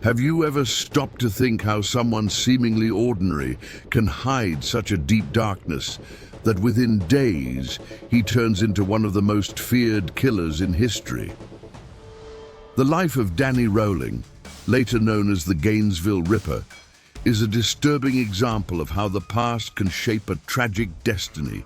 Have you ever stopped to think how someone seemingly ordinary can hide such a deep darkness that within days he turns into one of the most feared killers in history? The life of Danny Rowling, later known as the Gainesville Ripper, is a disturbing example of how the past can shape a tragic destiny.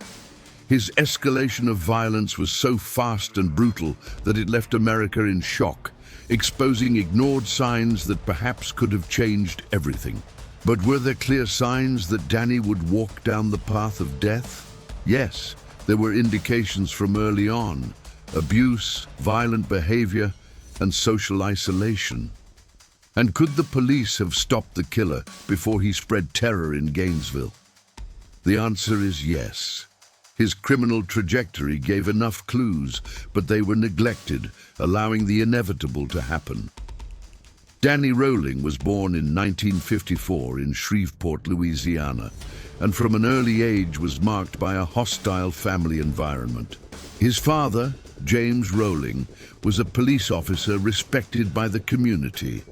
His escalation of violence was so fast and brutal that it left America in shock, exposing ignored signs that perhaps could have changed everything. But were there clear signs that Danny would walk down the path of death? Yes, there were indications from early on: abuse, violent behavior, and social isolation. And could the police have stopped the killer before he spread terror in Gainesville? The answer is yes. His criminal trajectory gave enough clues, but they were neglected, allowing the inevitable to happen. Danny Rowling was born in 1954 in Shreveport, Louisiana, and from an early age was marked by a hostile family environment. His father, James Rowling, was a police officer respected by the community,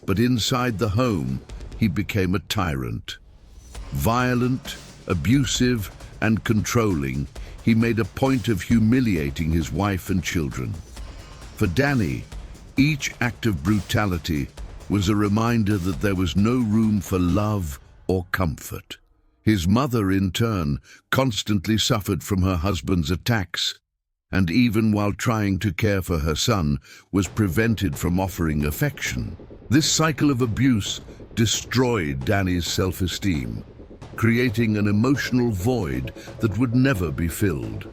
but inside the home, he became a tyrant. Violent, abusive, and controlling, he made a point of humiliating his wife and children. For Danny, each act of brutality was a reminder that there was no room for love or comfort. His mother, in turn, constantly suffered from her husband's attacks, and even while trying to care for her son, was prevented from offering affection. This cycle of abuse destroyed Danny's self-esteem, creating an emotional void that would never be filled.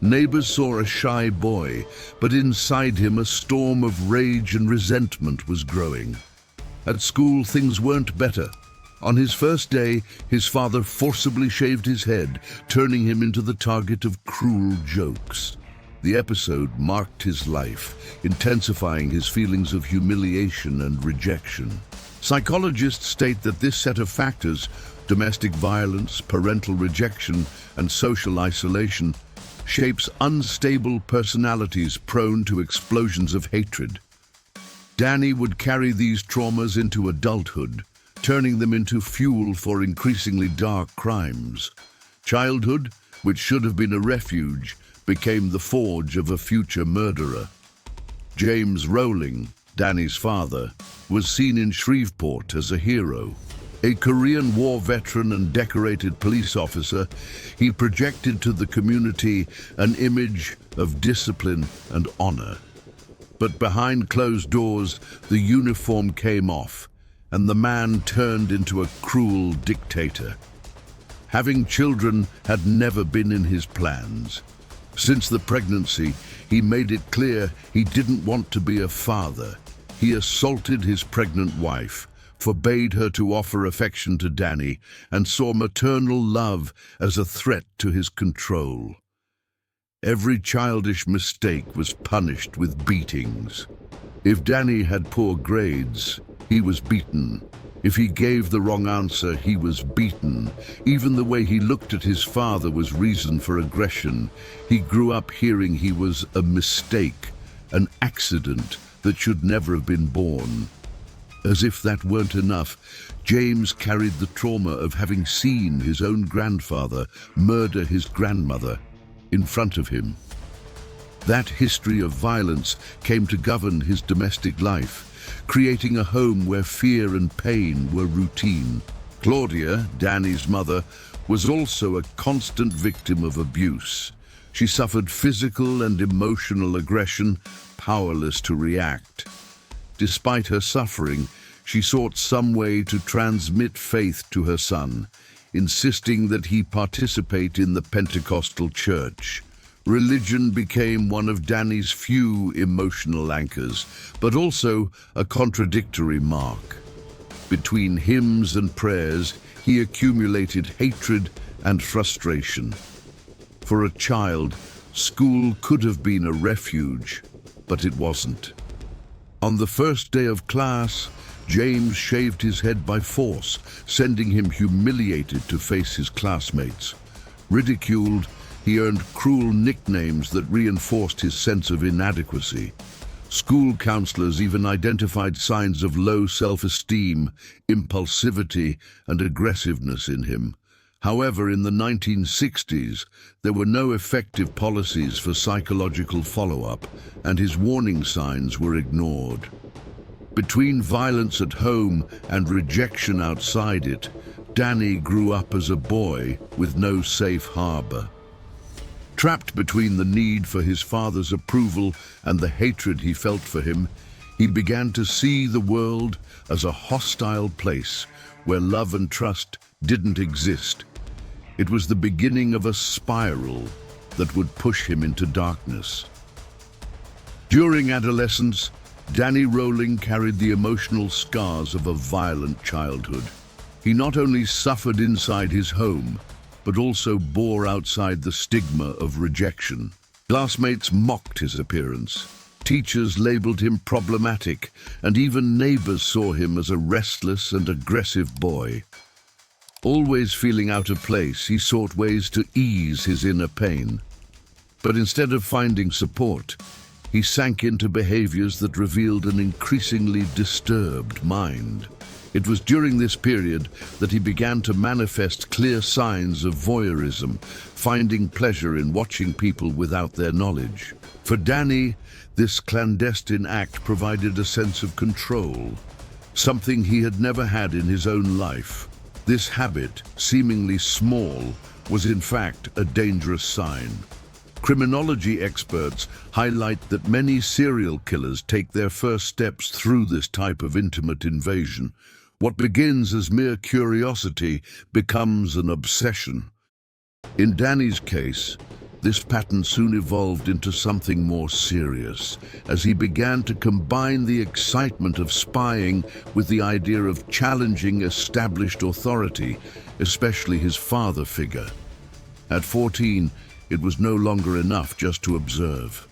Neighbors saw a shy boy, but inside him a storm of rage and resentment was growing. At school, things weren't better. On his first day, his father forcibly shaved his head, turning him into the target of cruel jokes. The episode marked his life, intensifying his feelings of humiliation and rejection. Psychologists state that this set of factors, domestic violence, parental rejection, and social isolation, shapes unstable personalities prone to explosions of hatred. Danny would carry these traumas into adulthood, turning them into fuel for increasingly dark crimes. Childhood, which should have been a refuge, became the forge of a future murderer. James Rowling, Danny's father, was seen in Shreveport as a hero. A Korean War veteran and decorated police officer, he projected to the community an image of discipline and honor. But behind closed doors, the uniform came off, and the man turned into a cruel dictator. Having children had never been in his plans. Since the pregnancy, he made it clear he didn't want to be a father. He assaulted his pregnant wife, forbade her to offer affection to Danny, and saw maternal love as a threat to his control. Every childish mistake was punished with beatings. If Danny had poor grades, he was beaten. If he gave the wrong answer, he was beaten. Even the way he looked at his father was reason for aggression. He grew up hearing he was a mistake, an accident that should never have been born. As if that weren't enough, James carried the trauma of having seen his own grandfather murder his grandmother in front of him. That history of violence came to govern his domestic life, creating a home where fear and pain were routine. Claudia, Danny's mother, was also a constant victim of abuse. She suffered physical and emotional aggression, powerless to react. Despite her suffering, she sought some way to transmit faith to her son, insisting that he participate in the Pentecostal church. Religion became one of Danny's few emotional anchors, but also a contradictory mark. Between hymns and prayers, he accumulated hatred and frustration. For a child, school could have been a refuge, but it wasn't. On the first day of class, James shaved his head by force, sending him humiliated to face his classmates. Ridiculed, he earned cruel nicknames that reinforced his sense of inadequacy. School counselors even identified signs of low self-esteem, impulsivity, and aggressiveness in him. However, in the 1960s, there were no effective policies for psychological follow-up, and his warning signs were ignored. Between violence at home and rejection outside it, Danny grew up as a boy with no safe harbor. Trapped between the need for his father's approval and the hatred he felt for him, he began to see the world as a hostile place where love and trust didn't exist. It was the beginning of a spiral that would push him into darkness. During adolescence, Danny Rowling carried the emotional scars of a violent childhood. He not only suffered inside his home, but also bore outside the stigma of rejection. Classmates mocked his appearance. Teachers labeled him problematic, and even neighbors saw him as a restless and aggressive boy. Always feeling out of place, he sought ways to ease his inner pain. But instead of finding support, he sank into behaviors that revealed an increasingly disturbed mind. It was during this period that he began to manifest clear signs of voyeurism, finding pleasure in watching people without their knowledge. For Danny, this clandestine act provided a sense of control, something he had never had in his own life. This habit, seemingly small, was in fact a dangerous sign. Criminology experts highlight that many serial killers take their first steps through this type of intimate invasion. What begins as mere curiosity becomes an obsession. In Danny's case, this pattern soon evolved into something more serious, as he began to combine the excitement of spying with the idea of challenging established authority, especially his father figure. At 14, it was no longer enough just to observe.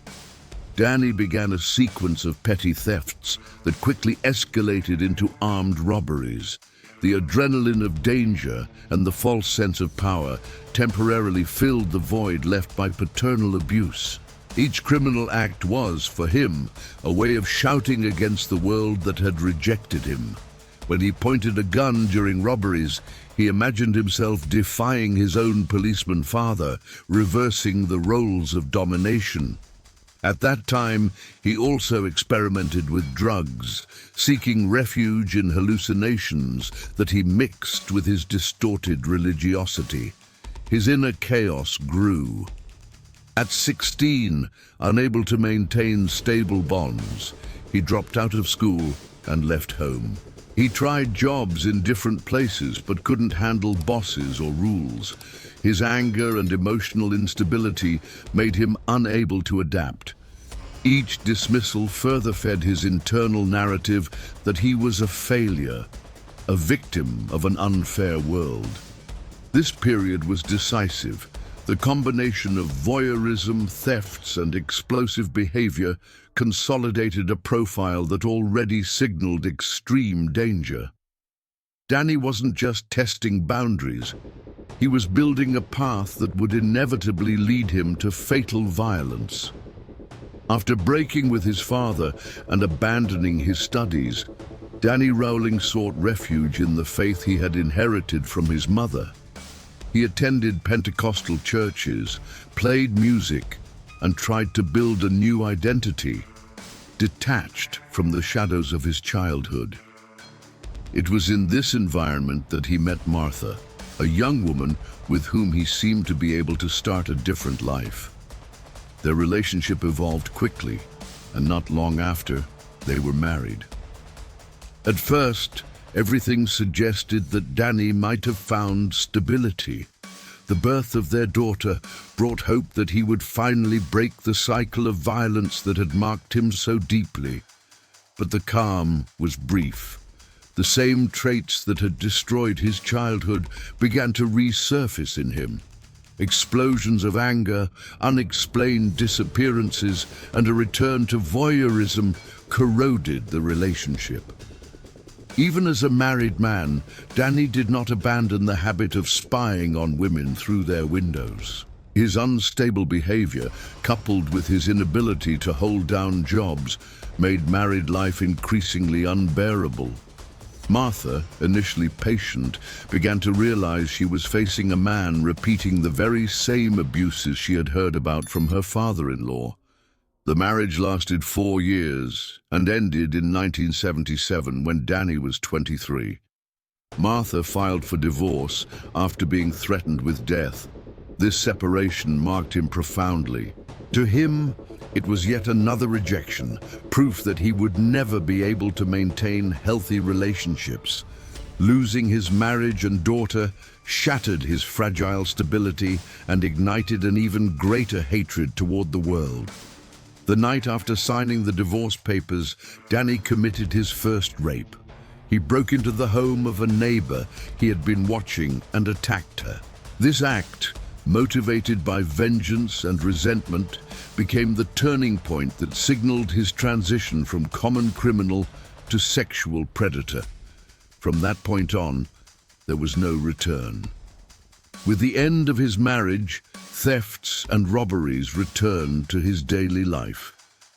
Danny began a sequence of petty thefts that quickly escalated into armed robberies. The adrenaline of danger and the false sense of power temporarily filled the void left by paternal abuse. Each criminal act was, for him, a way of shouting against the world that had rejected him. When he pointed a gun during robberies, he imagined himself defying his own policeman father, reversing the roles of domination. At that time, he also experimented with drugs, seeking refuge in hallucinations that he mixed with his distorted religiosity. His inner chaos grew. At 16, unable to maintain stable bonds, he dropped out of school and left home. He tried jobs in different places but couldn't handle bosses or rules. His anger and emotional instability made him unable to adapt. Each dismissal further fed his internal narrative that he was a failure, a victim of an unfair world. This period was decisive. The combination of voyeurism, thefts, and explosive behavior consolidated a profile that already signaled extreme danger. Danny wasn't just testing boundaries. He was building a path that would inevitably lead him to fatal violence. After breaking with his father and abandoning his studies, Danny Rowling sought refuge in the faith he had inherited from his mother. He attended Pentecostal churches, played music, and tried to build a new identity, detached from the shadows of his childhood. It was in this environment that he met Martha, a young woman with whom he seemed to be able to start a different life. Their relationship evolved quickly, and not long after, they were married. At first, everything suggested that Danny might have found stability. The birth of their daughter brought hope that he would finally break the cycle of violence that had marked him so deeply. But the calm was brief. The same traits that had destroyed his childhood began to resurface in him. Explosions of anger, unexplained disappearances, and a return to voyeurism corroded the relationship. Even as a married man, Danny did not abandon the habit of spying on women through their windows. His unstable behavior, coupled with his inability to hold down jobs, made married life increasingly unbearable. Martha, initially patient, began to realize she was facing a man repeating the very same abuses she had heard about from her father-in-law. The marriage lasted 4 years and ended in 1977 when Danny was 23. Martha filed for divorce after being threatened with death. This separation marked him profoundly. To him, it was yet another rejection, proof that he would never be able to maintain healthy relationships. Losing his marriage and daughter shattered his fragile stability and ignited an even greater hatred toward the world. The night after signing the divorce papers, Danny committed his first rape. He broke into the home of a neighbor he had been watching and attacked her. This act, motivated by vengeance and resentment, became the turning point that signaled his transition from common criminal to sexual predator. From that point on, there was no return. With the end of his marriage, thefts and robberies returned to his daily life.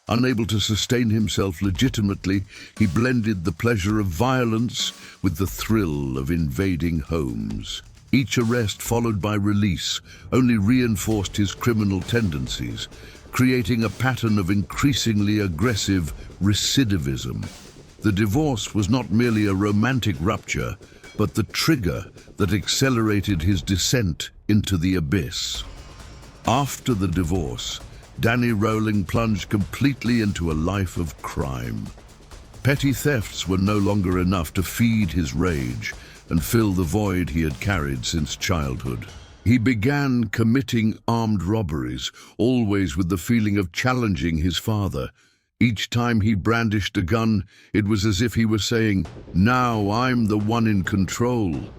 Unable to sustain himself legitimately, he blended the pleasure of violence with the thrill of invading homes. Each arrest followed by release only reinforced his criminal tendencies, creating a pattern of increasingly aggressive recidivism. The divorce was not merely a romantic rupture, but the trigger that accelerated his descent into the abyss. After the divorce, Danny Rowling plunged completely into a life of crime. Petty thefts were no longer enough to feed his rage and fill the void he had carried since childhood. He began committing armed robberies, always with the feeling of challenging his father. Each time he brandished a gun, it was as if he were saying, "Now I'm the one in control."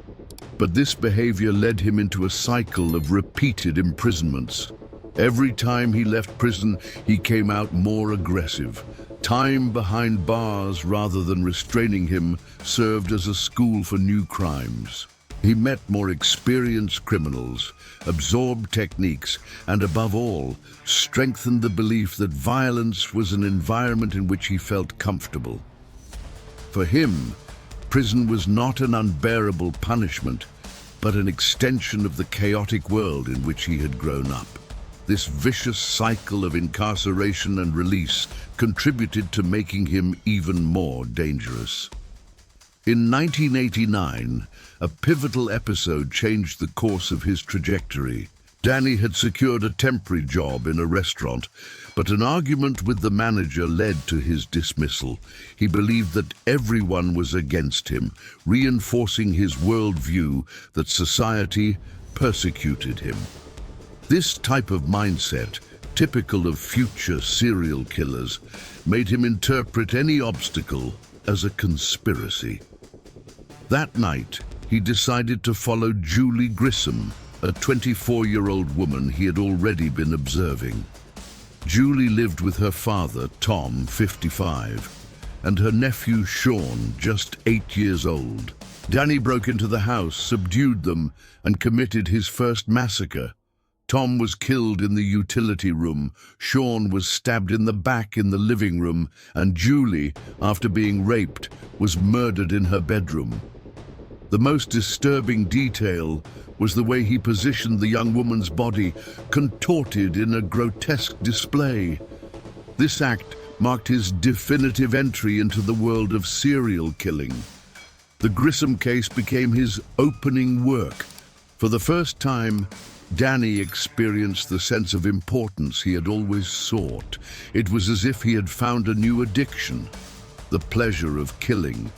But this behavior led him into a cycle of repeated imprisonments. Every time he left prison, he came out more aggressive. Time behind bars, rather than restraining him, served as a school for new crimes. He met more experienced criminals, absorbed techniques, and above all, strengthened the belief that violence was an environment in which he felt comfortable. For him, prison was not an unbearable punishment, but an extension of the chaotic world in which he had grown up. This vicious cycle of incarceration and release contributed to making him even more dangerous. In 1989, a pivotal episode changed the course of his trajectory. Danny had secured a temporary job in a restaurant, but an argument with the manager led to his dismissal. He believed that everyone was against him, reinforcing his worldview that society persecuted him. This type of mindset, typical of future serial killers, made him interpret any obstacle as a conspiracy. That night, he decided to follow Julie Grissom, a 24-year-old woman he had already been observing. Julie lived with her father, Tom, 55, and her nephew, Sean, just 8 years old. Danny broke into the house, subdued them, and committed his first massacre. Tom was killed in the utility room, Sean was stabbed in the back in the living room, and Julie, after being raped, was murdered in her bedroom. The most disturbing detail was the way he positioned the young woman's body, contorted in a grotesque display. This act marked his definitive entry into the world of serial killing. The Grissom case became his opening work. For the first time, Danny experienced the sense of importance he had always sought. It was as if he had found a new addiction, the pleasure of killing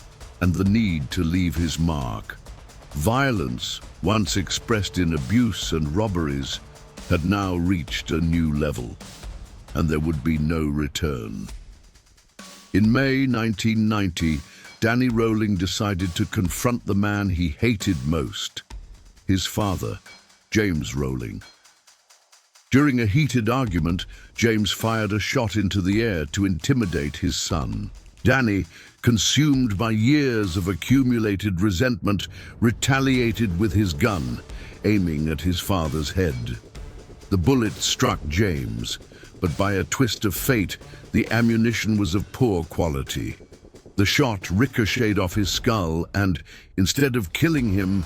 and the need to leave his mark. Violence, once expressed in abuse and robberies, had now reached a new level, and there would be no return. In May 1990, Danny Rowling decided to confront the man he hated most, his father, James Rowling. During a heated argument, James fired a shot into the air to intimidate his son. Danny, consumed by years of accumulated resentment, retaliated with his gun, aiming at his father's head. The bullet struck James, but by a twist of fate, the ammunition was of poor quality. The shot ricocheted off his skull and, instead of killing him,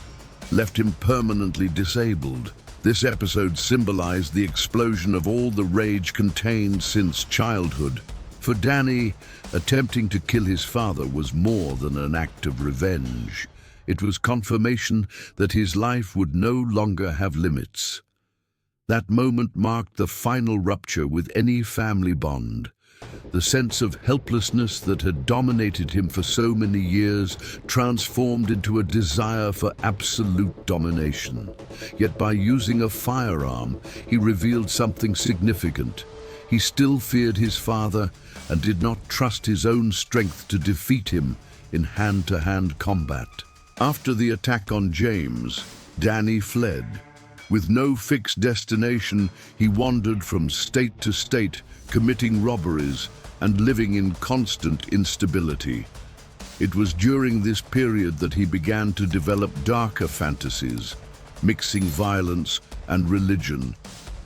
left him permanently disabled. This episode symbolized the explosion of all the rage contained since childhood. For Danny, attempting to kill his father was more than an act of revenge. It was confirmation that his life would no longer have limits. That moment marked the final rupture with any family bond. The sense of helplessness that had dominated him for so many years transformed into a desire for absolute domination. Yet by using a firearm, he revealed something significant. He still feared his father and did not trust his own strength to defeat him in hand-to-hand combat. After the attack on James, Danny fled. With no fixed destination, he wandered from state to state, committing robberies and living in constant instability. It was during this period that he began to develop darker fantasies, mixing violence and religion.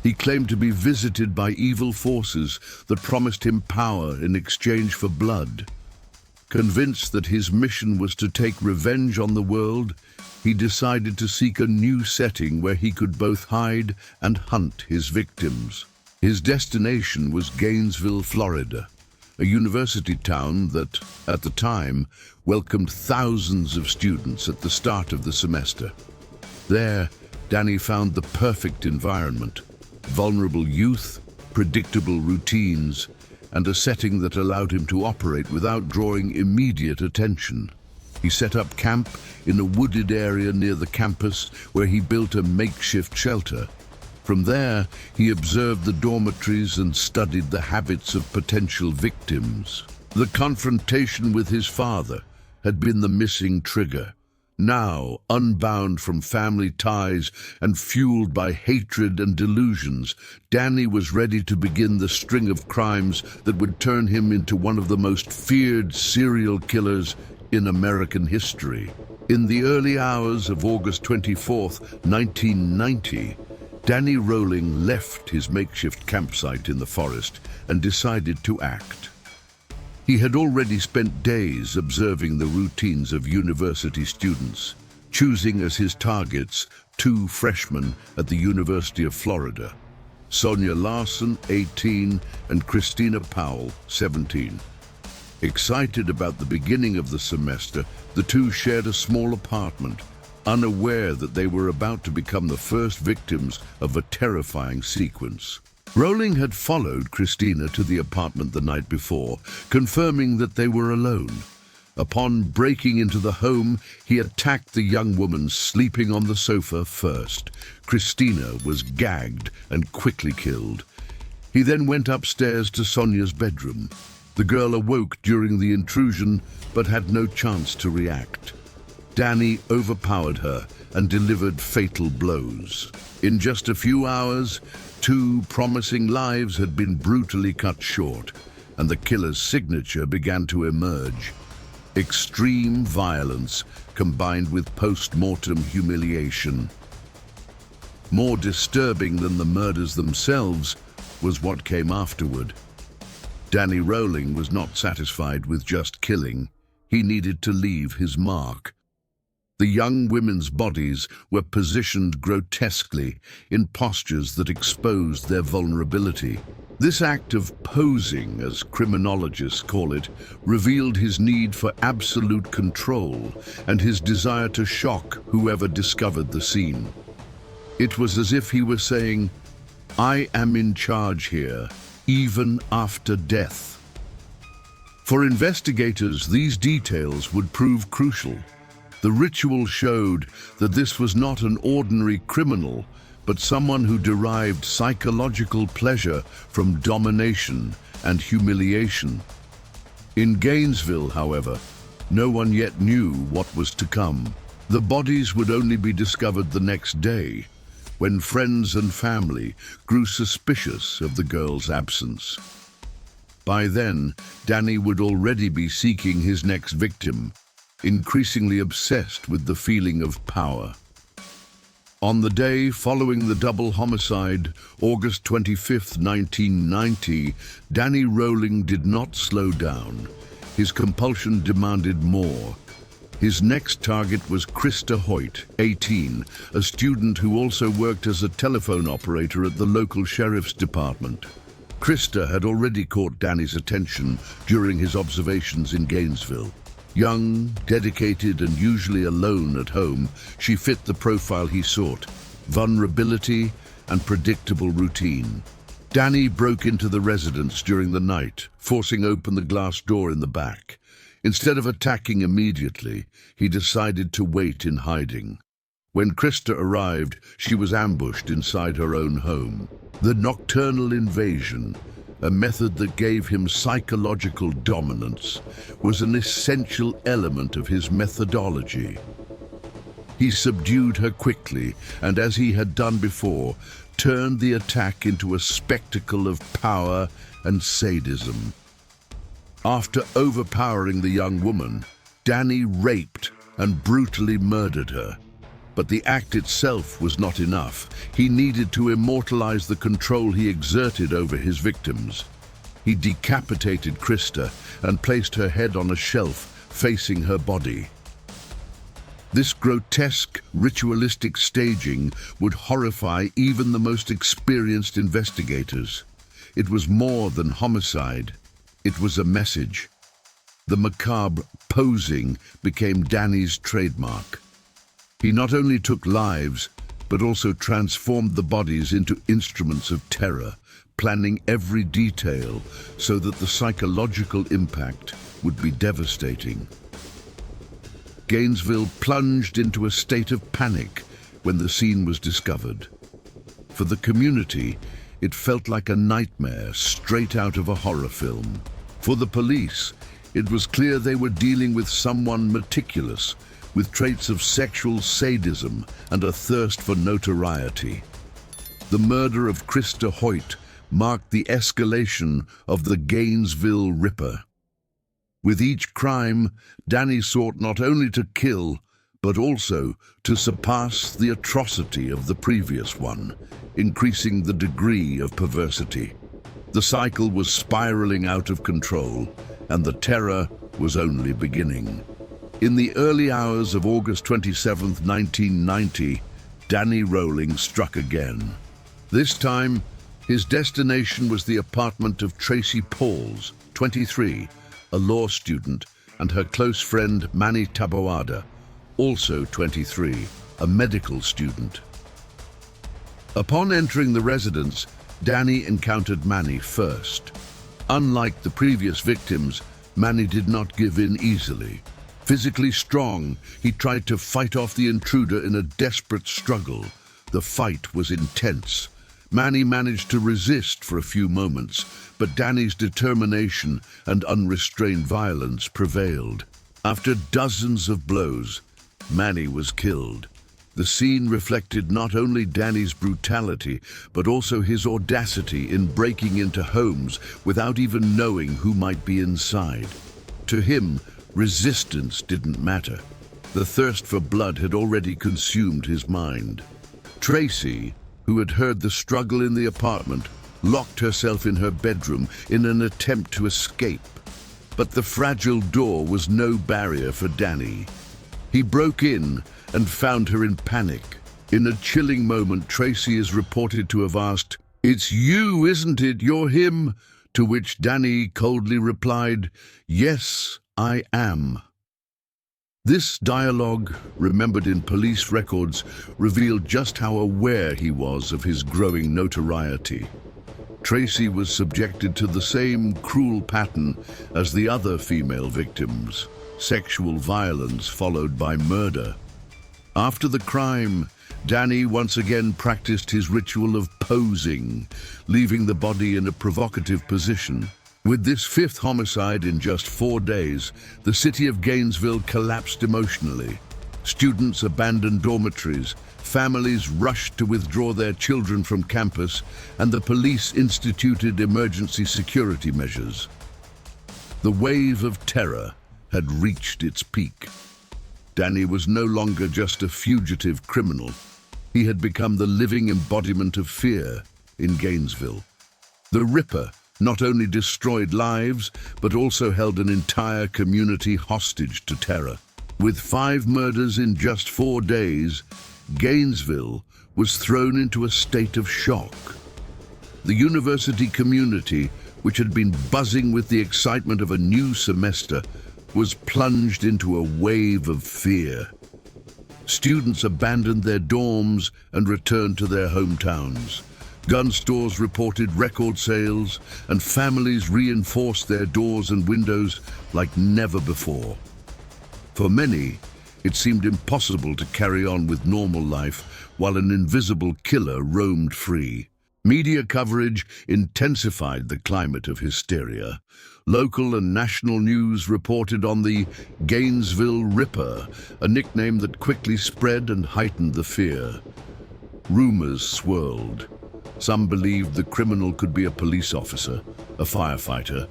He claimed to be visited by evil forces that promised him power in exchange for blood. Convinced that his mission was to take revenge on the world, he decided to seek a new setting where he could both hide and hunt his victims. His destination was Gainesville, Florida, a university town that, at the time, welcomed thousands of students at the start of the semester. There, Danny found the perfect environment: vulnerable youth, predictable routines, and a setting that allowed him to operate without drawing immediate attention. He set up camp in a wooded area near the campus where he built a makeshift shelter. From there, he observed the dormitories and studied the habits of potential victims. The confrontation with his father had been the missing trigger. Now, unbound from family ties and fueled by hatred and delusions, Danny was ready to begin the string of crimes that would turn him into one of the most feared serial killers in American history. In the early hours of August 24th, 1990, Danny Rowling left his makeshift campsite in the forest and decided to act. He had already spent days observing the routines of university students, choosing as his targets two freshmen at the University of Florida, Sonia Larson, 18, and Christina Powell, 17. Excited about the beginning of the semester, the two shared a small apartment, unaware that they were about to become the first victims of a terrifying sequence. Rowling had followed Christina to the apartment the night before, confirming that they were alone. Upon breaking into the home, he attacked the young woman sleeping on the sofa first. Christina was gagged and quickly killed. He then went upstairs to Sonia's bedroom. The girl awoke during the intrusion, but had no chance to react. Danny overpowered her and delivered fatal blows. In just a few hours, two promising lives had been brutally cut short, and the killer's signature began to emerge. Extreme violence combined with post-mortem humiliation. More disturbing than the murders themselves was what came afterward. Danny Rowling was not satisfied with just killing. He needed to leave his mark. The young women's bodies were positioned grotesquely in postures that exposed their vulnerability. This act of posing, as criminologists call it, revealed his need for absolute control and his desire to shock whoever discovered the scene. It was as if he were saying, "I am in charge here, even after death." For investigators, these details would prove crucial. The ritual showed that this was not an ordinary criminal, but someone who derived psychological pleasure from domination and humiliation. In Gainesville, however, no one yet knew what was to come. The bodies would only be discovered the next day, when friends and family grew suspicious of the girl's absence. By then, Danny would already be seeking his next victim, increasingly obsessed with the feeling of power. On the day following the double homicide, August 25, 1990, Danny Rowling did not slow down. His compulsion demanded more. His next target was Krista Hoyt, 18, a student who also worked as a telephone operator at the local sheriff's department. Krista had already caught Danny's attention during his observations in Gainesville. Young, dedicated, and usually alone at home, she fit the profile he sought: vulnerability and predictable routine. Danny broke into the residence during the night, forcing open the glass door in the back. Instead of attacking immediately, he decided to wait in hiding. When Krista arrived, she was ambushed inside her own home. The nocturnal invasion, a method that gave him psychological dominance, was an essential element of his methodology. He subdued her quickly, and as he had done before, turned the attack into a spectacle of power and sadism. After overpowering the young woman, Danny raped and brutally murdered her. But the act itself was not enough. He needed to immortalize the control he exerted over his victims. He decapitated Krista and placed her head on a shelf facing her body. This grotesque, ritualistic staging would horrify even the most experienced investigators. It was more than homicide. It was a message. The macabre posing became Danny's trademark. He not only took lives, but also transformed the bodies into instruments of terror, planning every detail so that the psychological impact would be devastating. Gainesville plunged into a state of panic when the scene was discovered. For the community, it felt like a nightmare straight out of a horror film. For the police, it was clear they were dealing with someone meticulous, with traits of sexual sadism and a thirst for notoriety. The murder of Krista Hoyt marked the escalation of the Gainesville Ripper. With each crime, Danny sought not only to kill, but also to surpass the atrocity of the previous one, increasing the degree of perversity. The cycle was spiraling out of control, and the terror was only beginning. In the early hours of August 27, 1990, Danny Rowling struck again. This time, his destination was the apartment of Tracy Pauls, 23, a law student, and her close friend Manny Taboada, also 23, a medical student. Upon entering the residence, Danny encountered Manny first. Unlike the previous victims, Manny did not give in easily. Physically strong, he tried to fight off the intruder in a desperate struggle. The fight was intense. Manny managed to resist for a few moments, but Danny's determination and unrestrained violence prevailed. After dozens of blows, Manny was killed. The scene reflected not only Danny's brutality, but also his audacity in breaking into homes without even knowing who might be inside. To him, resistance didn't matter. The thirst for blood had already consumed his mind. Tracy, who had heard the struggle in the apartment, locked herself in her bedroom in an attempt to escape. But the fragile door was no barrier for Danny. He broke in and found her in panic. In a chilling moment, Tracy is reported to have asked, "It's you, isn't it? You're him?" To which Danny coldly replied, "Yes, I am." This dialogue, remembered in police records, revealed just how aware he was of his growing notoriety. Tracy was subjected to the same cruel pattern as the other female victims: sexual violence followed by murder. After the crime, Danny once again practiced his ritual of posing, leaving the body in a provocative position. With this fifth homicide in just 4 days, the city of Gainesville collapsed emotionally. Students abandoned dormitories, families rushed to withdraw their children from campus, and the police instituted emergency security measures. The wave of terror had reached its peak. Danny was no longer just a fugitive criminal. He had become the living embodiment of fear in Gainesville. The Ripper not only destroyed lives, but also held an entire community hostage to terror. With 5 murders in just 4 days, Gainesville was thrown into a state of shock. The university community, which had been buzzing with the excitement of a new semester, was plunged into a wave of fear. Students abandoned their dorms and returned to their hometowns. Gun stores reported record sales, and families reinforced their doors and windows like never before. For many, it seemed impossible to carry on with normal life while an invisible killer roamed free. Media coverage intensified the climate of hysteria. Local and national news reported on the Gainesville Ripper, a nickname that quickly spread and heightened the fear. Rumors swirled. Some believed the criminal could be a police officer, a firefighter,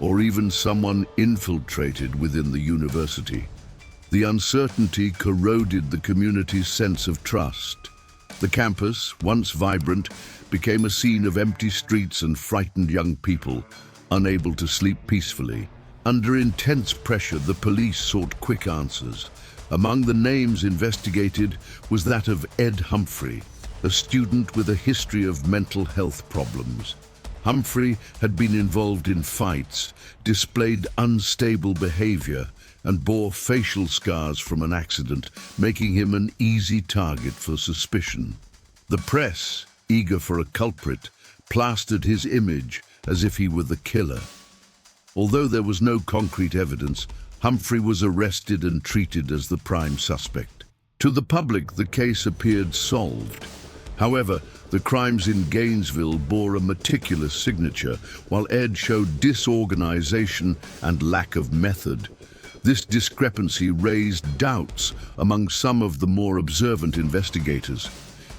or even someone infiltrated within the university. The uncertainty corroded the community's sense of trust. The campus, once vibrant, became a scene of empty streets and frightened young people, unable to sleep peacefully. Under intense pressure, the police sought quick answers. Among the names investigated was that of Ed Humphrey, a student with a history of mental health problems. Humphrey had been involved in fights, displayed unstable behavior, and bore facial scars from an accident, making him an easy target for suspicion. The press, eager for a culprit, plastered his image as if he were the killer. Although there was no concrete evidence, Humphrey was arrested and treated as the prime suspect. To the public, the case appeared solved. However, the crimes in Gainesville bore a meticulous signature, while Ed showed disorganization and lack of method. This discrepancy raised doubts among some of the more observant investigators.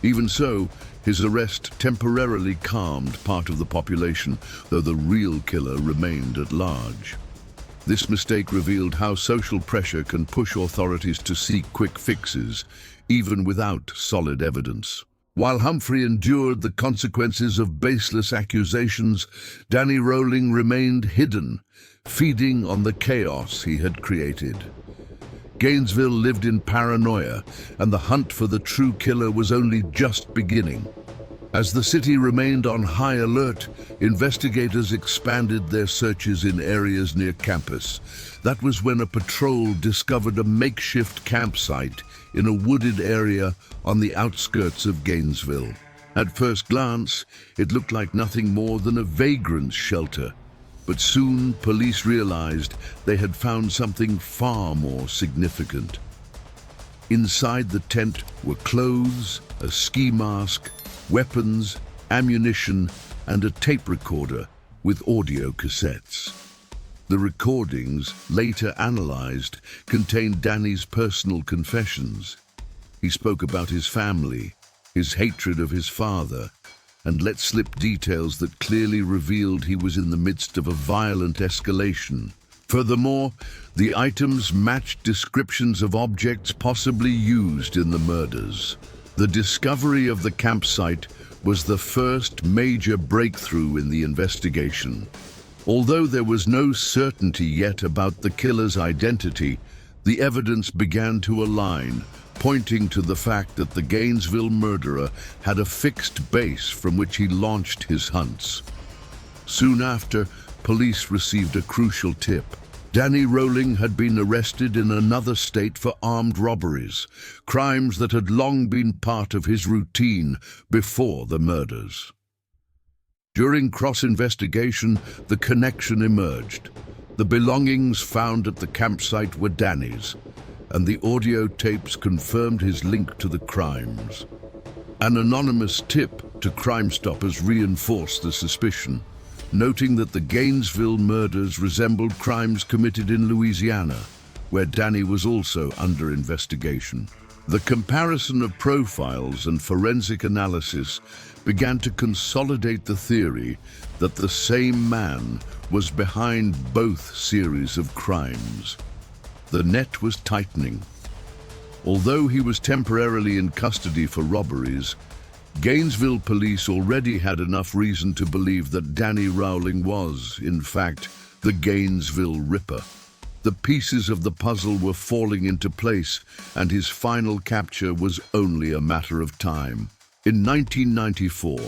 Even so, his arrest temporarily calmed part of the population, though the real killer remained at large. This mistake revealed how social pressure can push authorities to seek quick fixes, even without solid evidence. While Humphrey endured the consequences of baseless accusations, Danny Rowling remained hidden, feeding on the chaos he had created. Gainesville lived in paranoia, and the hunt for the true killer was only just beginning. As the city remained on high alert, investigators expanded their searches in areas near campus. That was when a patrol discovered a makeshift campsite in a wooded area on the outskirts of Gainesville. At first glance, it looked like nothing more than a vagrant's shelter. But soon, police realized they had found something far more significant. Inside the tent were clothes, a ski mask, weapons, ammunition, and a tape recorder with audio cassettes. The recordings, later analyzed, contained Danny's personal confessions. He spoke about his family, his hatred of his father, and let slip details that clearly revealed he was in the midst of a violent escalation. Furthermore, the items matched descriptions of objects possibly used in the murders. The discovery of the campsite was the first major breakthrough in the investigation. Although there was no certainty yet about the killer's identity, the evidence began to align, pointing to the fact that the Gainesville murderer had a fixed base from which he launched his hunts. Soon after, police received a crucial tip. Danny Rowling had been arrested in another state for armed robberies, crimes that had long been part of his routine before the murders. During cross-investigation, the connection emerged. The belongings found at the campsite were Danny's, and the audio tapes confirmed his link to the crimes. An anonymous tip to Crime Stoppers reinforced the suspicion, noting that the Gainesville murders resembled crimes committed in Louisiana, where Danny was also under investigation. The comparison of profiles and forensic analysis began to consolidate the theory that the same man was behind both series of crimes. The net was tightening. Although he was temporarily in custody for robberies, Gainesville police already had enough reason to believe that Danny Rowling was, in fact, the Gainesville Ripper. The pieces of the puzzle were falling into place, and his final capture was only a matter of time. In 1994,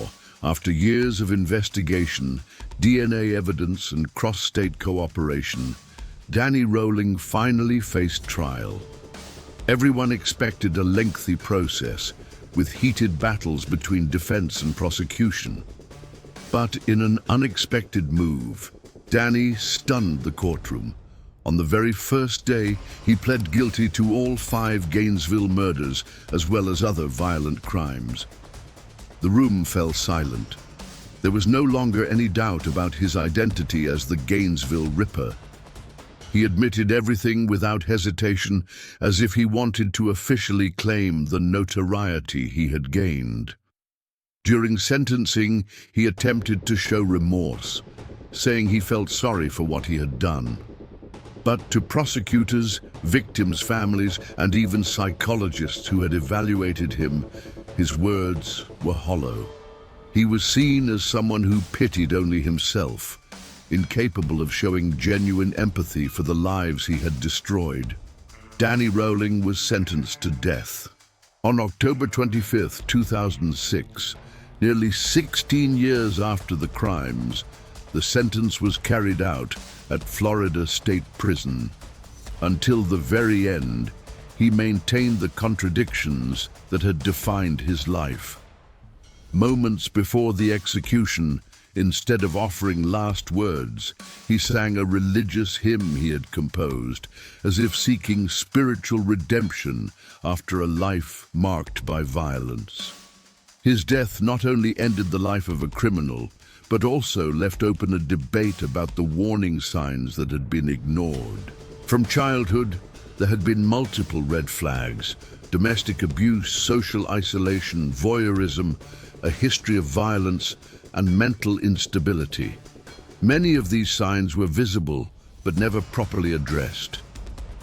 after years of investigation, DNA evidence, and cross-state cooperation, Danny Rowling finally faced trial. Everyone expected a lengthy process, with heated battles between defense and prosecution. But in an unexpected move, Danny stunned the courtroom. On the very first day, he pled guilty to all 5 Gainesville murders, as well as other violent crimes. The room fell silent. There was no longer any doubt about his identity as the Gainesville Ripper. He admitted everything without hesitation, as if he wanted to officially claim the notoriety he had gained. During sentencing, he attempted to show remorse, saying he felt sorry for what he had done. But to prosecutors, victims' families, and even psychologists who had evaluated him, his words were hollow. He was seen as someone who pitied only himself, incapable of showing genuine empathy for the lives he had destroyed. Danny Rowling was sentenced to death. On October 25, 2006, nearly 16 years after the crimes, the sentence was carried out at Florida State Prison. Until the very end, he maintained the contradictions that had defined his life. Moments before the execution, instead of offering last words, he sang a religious hymn he had composed, as if seeking spiritual redemption after a life marked by violence. His death not only ended the life of a criminal, but also left open a debate about the warning signs that had been ignored. From childhood, there had been multiple red flags: domestic abuse, social isolation, voyeurism, a history of violence, and mental instability. Many of these signs were visible, but never properly addressed.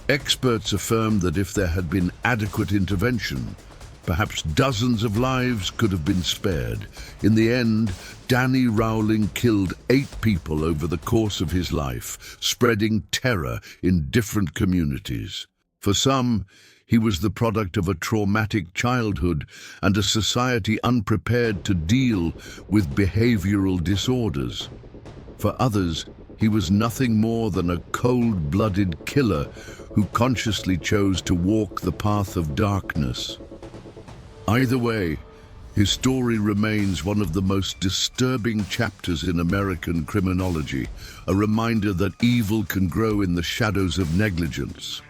Experts affirmed that if there had been adequate intervention, perhaps dozens of lives could have been spared. In the end, Danny Rowling killed 8 people over the course of his life, spreading terror in different communities. For some, he was the product of a traumatic childhood and a society unprepared to deal with behavioral disorders. For others, he was nothing more than a cold-blooded killer who consciously chose to walk the path of darkness. Either way, his story remains one of the most disturbing chapters in American criminology, a reminder that evil can grow in the shadows of negligence.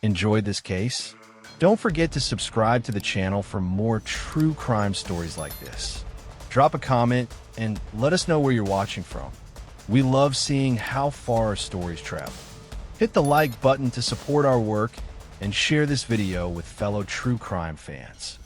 Enjoyed this case? Don't forget to subscribe to the channel for more true crime stories like this. Drop a comment and let us know where you're watching from. We love seeing how far our stories travel. Hit the like button to support our work and share this video with fellow true crime fans.